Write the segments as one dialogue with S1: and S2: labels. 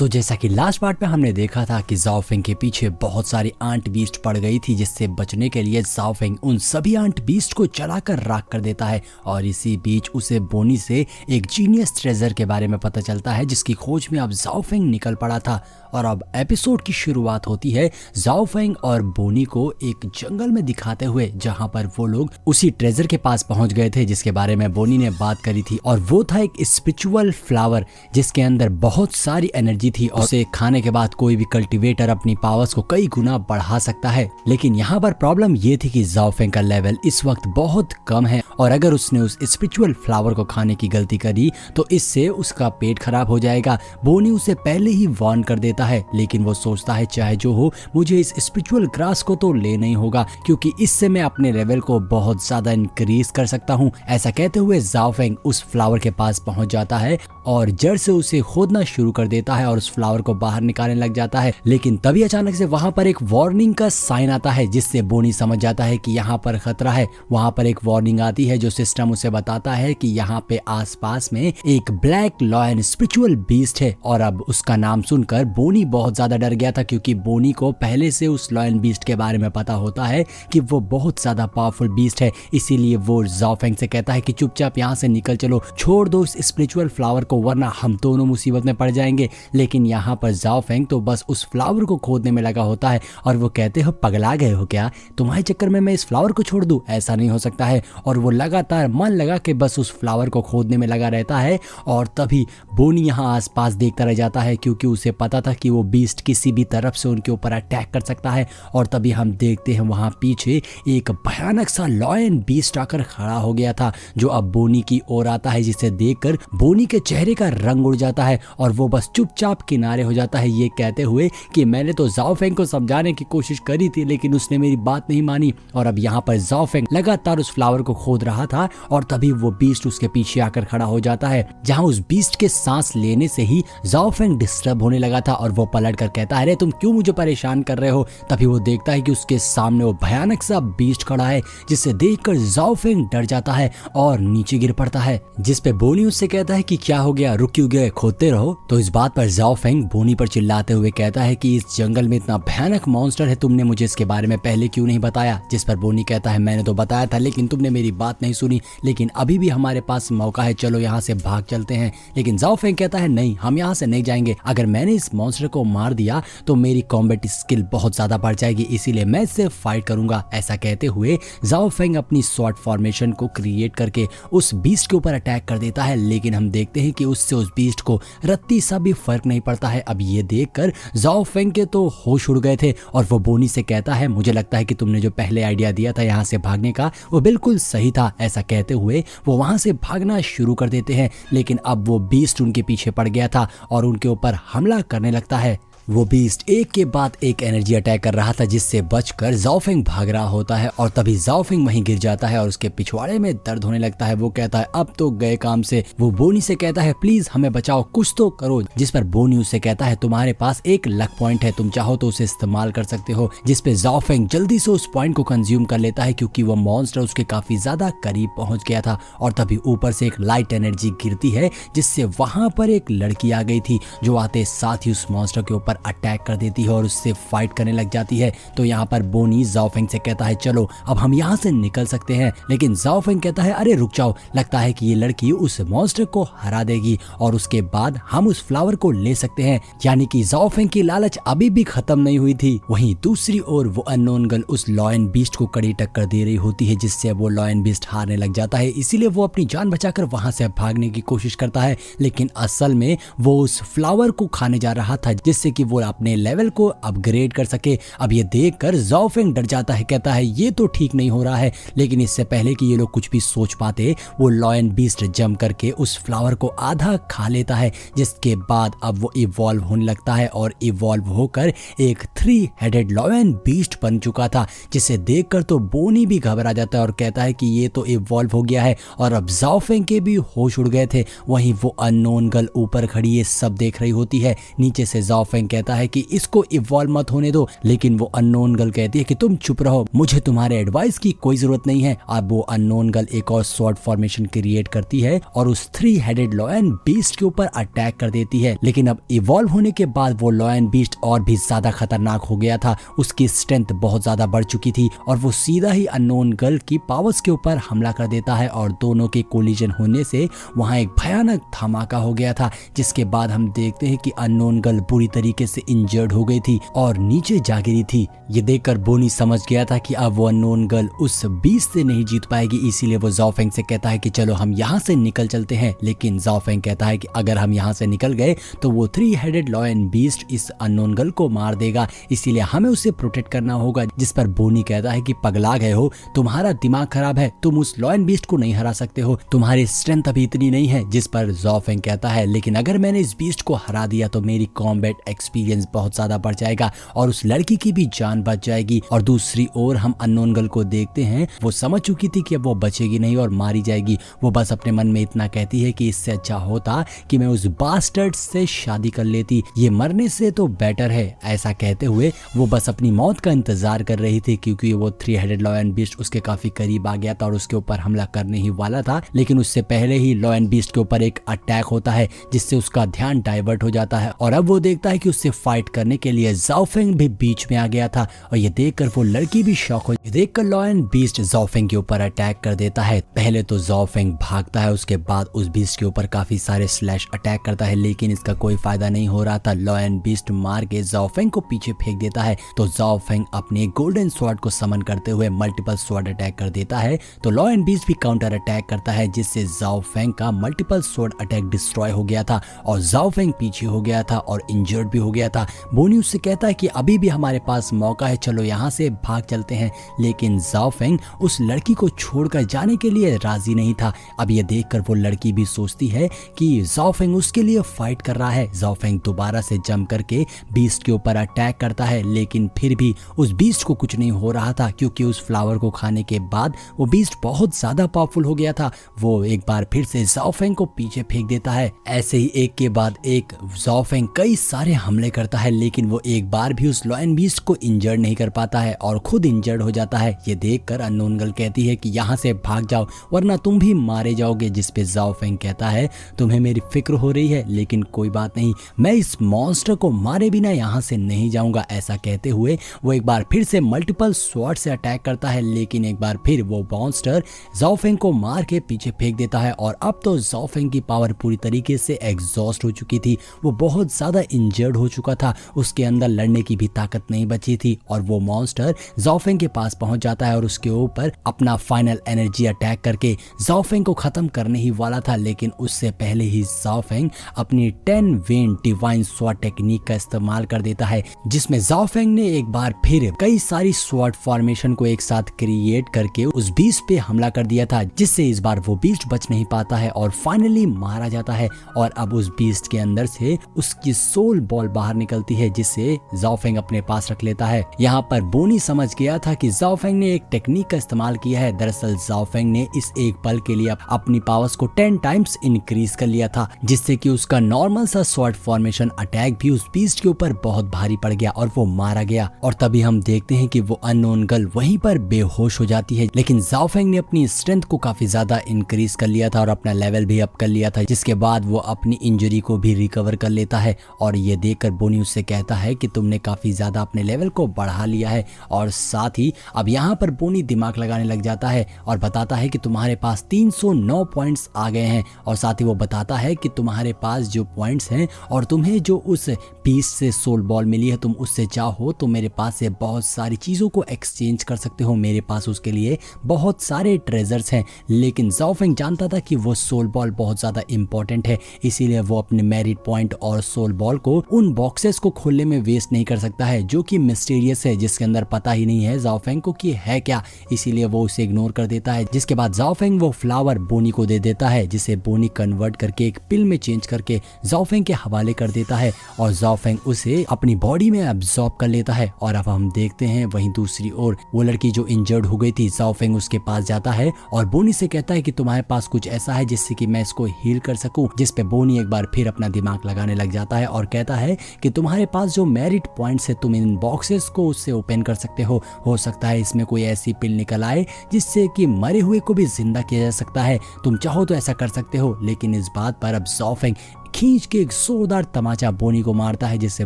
S1: सो जैसा कि last part में हमने देखा था कि ज़ाओफेंग के पीछे बहुत सारी आंट बीस्ट पड़ गई थी, जिससे बचने के लिए ज़ाओफेंग उन सभी आंट बीस्ट को चलाकर राख कर देता है। और इसी बीच उसे बोनी से एक जीनियस ट्रेजर के बारे में पता चलता है, जिसकी खोज में अब ज़ाओफेंग निकल पड़ा था। और अब एपिसोड की शुरुआत होती है ज़ाओफेंग और बोनी को एक जंगल में दिखाते हुए, जहां पर वो लोग उसी ट्रेजर के पास पहुंच गए थे जिसके बारे में बोनी ने बात करी थी। और वो था एक स्पिरिचुअल फ्लावर जिसके अंदर बहुत सारी एनर्जी थी और उसे खाने के बाद कोई भी कल्टीवेटर अपनी पावर्स को कई गुना बढ़ा सकता है। लेकिन यहाँ पर प्रॉब्लम ये थी कि ज़ाओफेंग का लेवल इस वक्त बहुत कम है और अगर उसने उस स्पिरिचुअल फ्लावर को खाने की गलती करी तो इससे उसका पेट खराब हो जाएगा। बोनी उसे पहले ही वार्न कर देता है, लेकिन वो सोचता है चाहे जो हो मुझे इस स्पिरिचुअल ग्रास को तो लेना ही होगा, क्योंकि इससे मैं अपने लेवल को बहुत ज्यादा इंक्रीज कर सकता हूँ। ऐसा कहते हुए ज़ाओफेंग उस फ्लावर के पास पहुंच जाता है और जड़ से उसे खोदना शुरू कर देता है और उस फ्लावर को बाहर निकालने लग जाता है। लेकिन तभी अचानक से वहां पर एक वार्निंग का साइन आता है, जिससे बोनी समझ जाता है कि यहाँ पर खतरा है। वहां पर एक वार्निंग आती है जो सिस्टम उसे बताता है कि यहाँ पे आसपास में एक ब्लैक लॉयन स्पिरिचुअल बीस्ट है। और अब उसका नाम सुनकर बोनी बहुत ज्यादा डर गया था, क्योंकि बोनी को पहले से उस लॉयन बीस्ट के बारे में पता होता है कि वो बहुत ज्यादा पावरफुल बीस्ट है। इसीलिए वो ज़ाओफेंग से कहता है कि चुपचाप यहाँ से निकल चलो, छोड़ दो इस स्पिरिचुअल फ्लावर को, वरना हम दोनों मुसीबत में पड़ जाएंगे। लेकिन यहाँ पर ज़ाओफेंग तो बस उस फ्लावर को खोदने में लगा होता है और वो कहते हो पगला गए हो क्या, तुम्हारे चक्कर में मैं इस फ्लावर को छोड़ दूं, ऐसा नहीं हो सकता है। और वो लगातार मन लगा के बस उस फ्लावर को खोदने में लगा रहता है। और तभी बोनी यहाँ आसपास देखता रह जाता है, क्योंकि उसे पता था कि वो बीस्ट किसी भी तरफ से उनके ऊपर अटैक कर सकता है। और तभी हम देखते हैं वहां पीछे एक भयानक सा लॉयन बीस्ट आकर खड़ा हो गया था, जो अब बोनी की ओर आता है, जिसे देखकर बोनी के चेहरे का रंग उड़ जाता है और वो बस चुपचाप किनारे हो जाता है, ये कहते हुए कि मैंने तो ज़ाओफेंग को समझाने की कोशिश करी थी लेकिन उसने मेरी बात नहीं मानी। और अब यहाँ पर ज़ाओफेंग लगातार उस फ्लावर को खोद रहा था और तभी वो बीस्ट उसके पीछे आकर खड़ा हो जाता है, जहाँ उस बीस्ट के सांस लेने से ही ज़ाओफेंग डिस्टर्ब होने लगा था। और वो पलट कर कहता है, अरे तुम क्यों मुझे परेशान कर रहे हो। तभी वो देखता है कि उसके सामने वो भयानक सा बीस्ट खड़ा है, जिसे देखकर ज़ाओफेंग डर जाता है और नीचे गिर पड़ता है, जिस पे बोनी उससे कहता है कि क्या हो गया, रुक क्यों गए, खोदते रहो। तो इस बात पर ज़ाओफेंग बोनी पर चिल्लाते हुए कहता है कि इस जंगल में इतना भयानक मॉन्स्टर है, तुमने मुझे इसके बारे में पहले क्यों नहीं बताया। जिस पर बोनी कहता है मैंने तो बताया था लेकिन तुमने मेरी बात नहीं सुनी, लेकिन अभी भी हमारे पास मौका है, चलो यहाँ से भाग चलते हैं। लेकिन ज़ाओफेंग कहता है नहीं, हम यहाँ से नहीं जाएंगे, अगर मैंने इस मॉन्स्टर को मार दिया तो मेरी कॉम्बैट स्किल बहुत ज्यादा बढ़ जाएगी, इसीलिए मैं इससे फाइट करूंगा। ऐसा कहते हुए ज़ाओफेंग अपनी स्वॉर्ड फॉर्मेशन को क्रिएट करके उस बीस्ट के ऊपर अटैक कर देता है। लेकिन हम देखते हैं कि उससे उस बीस्ट को रत्ती सा भी फर्क नहीं पड़ता है। अब ये देखकर ज़ाओफेंग के तो होश उड़ गए थे और वो बोनी से कहता है मुझे लगता है कि तुमने जो पहले आइडिया दिया था यहाँ से भागने का वो बिल्कुल सही था। ऐसा कहते हुए वो वहां से भागना शुरू कर देते हैं, लेकिन अब वो बीस्ट उनके पीछे पड़ गया था और उनके ऊपर हमला करने लगता है। वो बीस्ट एक के बाद एक एनर्जी अटैक कर रहा था, जिससे बचकर ज़ाओफेंग भाग रहा होता है और तभी ज़ाओफेंग वहीं गिर जाता है और उसके पिछवाड़े में दर्द होने लगता है। वो कहता है अब तो गए काम से। वो बोनी से कहता है प्लीज हमें बचाओ, कुछ तो करो। जिस पर बोनी उससे कहता है तुम्हारे पास एक लक पॉइंट है, तुम चाहो तो उसे इस्तेमाल कर सकते हो। जिस पे ज़ाओफेंग जल्दी से उस पॉइंट को कंज्यूम कर लेता है, क्योंकि वो मॉन्स्टर उसके काफी ज्यादा करीब पहुंच गया था। और तभी ऊपर से एक लाइट एनर्जी गिरती है, जिससे वहां पर एक लड़की आ गई थी, जो आते साथ ही उस मॉन्स्टर के ऊपर अटैक कर देती है और उससे फाइट करने लग जाती है। तो यहाँ पर बोनी ज़ाओफेंग से कहता है चलो अब हम यहाँ से निकल सकते हैं। लेकिन ज़ाओफेंग कहता है अरे रुक जाओ, लगता है कि ये लड़की उस मॉन्स्टर को हरा देगी और उसके बाद हम उस फ्लावर को ले सकते हैं। यानी कि ज़ाओफेंग की लालच अभी भी खत्म नहीं हुई थी। वहीं दूसरी ओर वो अननोन गर्ल उस लॉयन बीस्ट को कड़ी टक्कर दे रही होती है, जिससे वो लॉयन बीस्ट हारने लग जाता है। इसीलिए वो अपनी जान बचाकर वहां से भागने की कोशिश करता है, लेकिन असल में वो उस फ्लावर को खाने जा रहा था, जिससे कि वो अपने लेवल को अपग्रेड कर सके। अब ये देखकर ज़ाओफेंग डर जाता है, कहता है ये तो ठीक नहीं हो रहा है। लेकिन इससे पहले कि ये लोग कुछ भी सोच पाते, वो लॉयन बीस्ट जम करके उस फ्लावर को आधा खा लेता है, जिसके बाद अब वो इवॉल्व होने लगता है और इवॉल्व होकर एक 3 हेडेड लॉयन बीस्ट बन चुका था, जिसे देखकर तो बोनी भी घबरा जाता है और कहता है कि ये तो इवॉल्व हो गया है। और अब ज़ाओफेंग के भी होश उड़ गए थे। वहीं वो अननोन गर्ल ऊपर खड़ी ये सब देख रही होती है। नीचे से ज़ाओफेंग कहता है कि इसको इवॉल्व मत होने दो, लेकिन वो अननोन गर्ल कहती है कि तुम चुप रहो, मुझे तुम्हारे एडवाइस की कोई जरूरत नहीं है। अब वो अननोन गर्ल एक और स्वॉर्ड फॉर्मेशन क्रिएट करती है और उस 3 हेडेड लॉयन बीस्ट के ऊपर अटैक कर देती है। लेकिन अब इवॉल्व होने के बाद वो लॉयन बीस्ट और भी ज्यादा खतरनाक हो गया था, उसकी स्ट्रेंथ बहुत ज्यादा बढ़ चुकी थी और वो सीधा ही अननोन गर्ल की पावर्स के ऊपर हमला कर देता है और दोनों के कोलिजन होने से वहां एक भयानक धमाका हो गया था, जिसके बाद हम देखते हैं कि अननोन गर्ल बुरी तरीके से इंजर्ड हो गई थी और नीचे जा गिरी थी। ये देखकर बोनी समझ गया था कि अब वो अननोन गर्ल उस बीस्ट से नहीं जीत पाएगी, इसीलिए वो जाओ फेंग से कहता है कि चलो हम यहाँ से निकल चलते हैं। लेकिन जाओ फेंग कहता है कि अगर हम यहाँ से निकल गए तो वो 3 हेडेड लॉयन बीस्ट इस अननोन गर्ल को मार देगा, इसीलिए हमें उसे प्रोटेक्ट करना होगा। जिस पर बोनी कहता है कि पगला गए हो, तुम्हारा दिमाग खराब है, तुम उस लॉयन बीस्ट को नहीं हरा सकते हो, तुम्हारी स्ट्रेंथ अभी इतनी नहीं है। जिस पर जाओ फेंग कहता है लेकिन अगर मैंने इस बीस्ट को हरा दिया तो मेरी कॉम्बैट एक्सपीरियंस बहुत ज्यादा बढ़ जाएगा और उस लड़की की भी जान बच जाएगी। और दूसरी ओर हम अननोन गर्ल को देखते हैं, वो समझ चुकी थी कि अब वो बचेगी नहीं और मारी जाएगी। वो बस अपने मन में इतना कहती है कि इससे अच्छा होता कि मैं उस बास्टर्ड से शादी कर लेती, ये मरने से तो बेटर है। ऐसा कहते हुए वो बस अपनी मौत का इंतजार कर रही थी, क्योंकि वो 3 हेडेड लॉयन बीस्ट उसके काफी करीब आ गया था और उसके ऊपर हमला करने ही वाला था। लेकिन उससे पहले ही लॉयन बीस्ट के ऊपर एक अटैक होता है जिससे उसका ध्यान डाइवर्ट हो जाता है और अब वो देखता है कि उससे फाइट करने के लिए जाओ फेंग भी बीच में आ गया था। और ये देखकर वो लड़की भी शॉक हो, देखकर लॉयन बीस्ट जाओ फेंग के ऊपर अटैक कर देता है। पहले तो जाओ फेंग भागता है, उसके बाद उस बीस्ट के ऊपर काफी सारे स्लैश अटैक करता है, लेकिन इसका कोई फायदा नहीं हो रहा था। लॉयन बीस्ट मार के जाओ फेंग को पीछे फेंक देता है, तो जाओ फेंग अपने गोल्डन स्वॉर्ड को समन करते हुए मल्टीपल स्वॉर्ड अटैक कर देता है। तो लॉयन बीस्ट भी काउंटर अटैक करता है, जिससे जाओ फेंग का मल्टीपल स्वॉर्ड अटैक डिस्ट्रॉय हो गया था और जाओ फेंग पीछे हो गया था और इंजर्ड भी हो गया था। बोनी उससे कहता है कि अभी भी हमारे पास मौका है, चलो यहाँ से भाग चलते हैं। लेकिन जाओ फेंग उस लड़की को छोड़कर जाने के लिए राजी नहीं था। अब ये देखकर वो लड़की भी सोचती है कि जाओ फेंग उसके लिए फाइट कर रहा है। जाओ फेंग दोबारा से जंप करके बीस्ट के ऊपर अटैक करता है, लेकिन फिर भी उस बीस्ट को कुछ नहीं हो रहा था, क्योंकि उस फ्लावर को खाने के बाद वो बीस्ट बहुत ज्यादा पावरफुल हो गया था। वो एक बार फिर से जाओ फेंग को पीछे फेंक देता है। ऐसे ही एक के बाद एक जाओ फेंग कई सारे हमले करता है, लेकिन वो एक बार भी उस लॉयन बीस्ट को इंजर्ड नहीं कर पाता है और खुद इंजर्ड हो जाता है। ये देखकर अननोन गर्ल कहती है कि यहाँ से भाग जाओ वरना तुम भी मारे जाओगे। जिस पे जाओ फेंग कहता है तुम्हें मेरी फिक्र हो रही है, लेकिन कोई बात नहीं, मैं इस मॉन्स्टर को मारे बिना यहाँ से नहीं जाऊंगा। ऐसा कहते हुए वो एक बार फिर से मल्टीपल स्वॉर्ड से अटैक करता है, लेकिन एक बार फिर वो मॉन्स्टर जाओ फेंग को मार के पीछे फेंक देता है। और अब तो जाओ फेंग की पावर पूरी तरीके से एग्जॉस्ट हो चुकी थी, वो बहुत ज्यादा इंजर्ड हो चुका था, उसके अंदर लड़ने की भी ताकत नहीं बची थी। और वो मॉन्स्टर जाओ फेंग के पास पहुंच जाता है और उसके ऊपर अपना फाइनल एनर्जी अटैक करके जाओ फेंग को खत्म करने ही वाला था। लेकिन उससे पहले ही जाओ फेंग अपनी 10 वेन डिवाइन स्वॉर्ड टेक्निक का इस्तेमाल कर देता है, जिसमें जाओ फेंग ने एक बार फिर कई सारी स्वॉर्ड फॉर्मेशन को एक साथ क्रिएट करके उस बीस्ट पे हमला कर दिया था, जिससे इस बार वो बीस्ट बच नहीं पाता है और फाइनली मारा जाता है। और अब उस बीस्ट के अंदर से उसकी सोल बॉल बाहर निकलती है, जिसे जाओ फेंग अपने पास रख लेता है। यहाँ पर बोनी समझ गया था कि जाओ फेंग ने एक टेक्निक का इस्तेमाल किया है। दरअसल जाओ फेंग ने इस एक पल के लिए अपनी पावर्स को 10 टाइम्स इंक्रीज कर लिया था, जिससे कि उसका नॉर्मल सा स्वॉर्ड फॉर्मेशन अटैक भी उस बीस्ट के ऊपर बहुत भारी पड़ गया और वो मारा गया। और तभी हम देखते हैं कि वो अननोन गर्ल वहीं पर बेहोश हो जाती है। लेकिन जाओ फेंग ने अपनी स्ट्रेंथ को काफी ज्यादा इंक्रीज कर लिया था और अपना लेवल भी अप कर लिया था, जिसके बाद वो अपनी इंजरी को भी रिकवर कर लेता है। और ये देखकर बोनी उससे कहता है कि तुमने काफी ज्यादा अपने लेवल को बढ़ा लिया है। और साथ ही अब यहाँ पर बोनी दिमाग लगाने लग जाता है और बताता है कि तुम्हारे पास 309 पॉइंट्स आ गए हैं। और साथ ही वो बताता है कि तुम्हारे पास जो पॉइंट्स हैं और तुम्हें जो उस पीस से सोल बॉल मिली है, तुम उससे चाहो तो मेरे पास से बहुत सारी चीजों को एक्सचेंज कर सकते हो, मेरे पास उसके लिए बहुत सारे ट्रेजर्स हैं। लेकिन जाओ फेंग जानता था कि वो सोल बॉल बहुत ज्यादा इंपॉर्टेंट है, इसीलिए वो अपने मेरिट पॉइंट और सोल बॉल को उन बॉक्सेस को खोलने में वेस्ट नहीं कर सकता है, जो कि मिस्टीरियस है, जिसके अंदर पता ही नहीं है जाओ फेंग को कि है क्या। इसीलिए वो उसे इग्नोर कर देता है। जिसके बाद जाओ फेंग वो फ्लावर बोनी को दे देता है, जिसे बोनी कन्वर्ट करके एक पिल में चेंज करके जाओ फेंग के हवाले कर देता है और जाओ फेंग उसे अपनी बॉडी में एब्जॉर्ब कर लेता है। और अब हम देखते हैं वहीं दूसरी ओर वो लड़की जो इंजर्ड हो गई थी, जाओ फेंग उसके पास जाता है और बोनी से कहता है कि तुम्हारे पास कुछ ऐसा है जिससे कि मैं इसको हील कर सकूं। जिस पे बोनी एक बार फिर अपना दिमाग लगाने लग जाता है और कहता है कि तुम्हारे पास जो मेरिट पॉइंट्स है तुम इन बॉक्सेस को उससे ओपन कर सकते हो सकता है इसमें कोई ऐसी पिल निकल आए जिससे कि मरे हुए को भी जिंदा किया जा सकता है। तुम चाहो तो ऐसा कर सकते हो, लेकिन इस बात पर अब ज़ाओफेंग खींच के एक जोरदार तमाचा बोनी को मारता है जिससे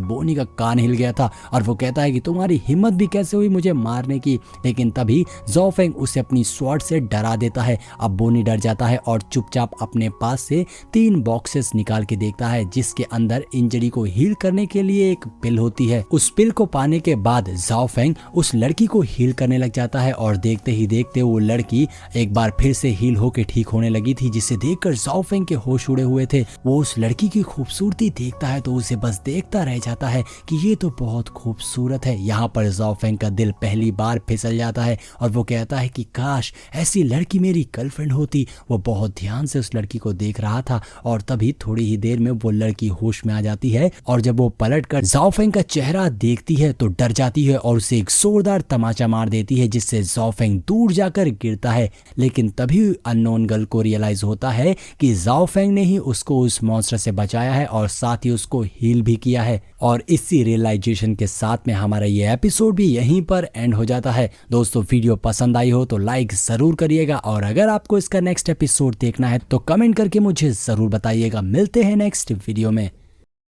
S1: बोनी का कान हिल गया था और वो कहता है कि तुम्हारी हिम्मत भी कैसे हुई मुझे मारने की। लेकिन तभी ज़ाओफेंग उसे अपनी स्वॉर्ड से डरा देता है। अब बोनी डर जाता है और चुपचाप अपने पास से 3 बॉक्सेस निकाल के देखता है जिसके अंदर इंजरी को हील करने के लिए एक पिल होती है। उस पिल को पाने के बाद ज़ाओफेंग उस लड़की को हील करने लग जाता है और देखते ही देखते वो लड़की एक बार फिर से हील होके ठीक होने लगी थी, जिसे देखकर ज़ाओफेंग के होश उड़े हुए थे। वो उस लड़की की खूबसूरती देखता है तो उसे बस देखता रह जाता है कि ये तो बहुत खूबसूरत है। यहाँ पर ज़ाओफेंग का दिल पहली बार फिसल जाता है और वो कहता है कि काश ऐसी लड़की मेरी गर्लफ्रेंड होती। वो बहुत ध्यान से उस लड़की को देख रहा था और तभी थोड़ी ही देर में वो लड़की होश में आ जाती है और जब वो पलट कर ज़ाओफेंग का चेहरा देखती है तो डर जाती है और उसे एक जोरदार तमाचा मार देती है जिससे ज़ाओफेंग दूर जाकर गिरता है। लेकिन तभी अननोन गर्ल को रियलाइज होता है कि ज़ाओफेंग ने ही उसको उस मॉन्स्टर से बचाया है और साथ ही उसको हील भी किया है। और इसी रियलाइजेशन के साथ में हमारा ये एपिसोड भी यहीं पर एंड हो जाता है। दोस्तों वीडियो पसंद आई हो तो लाइक जरूर करिएगा और अगर आपको इसका नेक्स्ट एपिसोड देखना है तो कमेंट करके मुझे जरूर बताइएगा। मिलते हैं नेक्स्ट वीडियो में।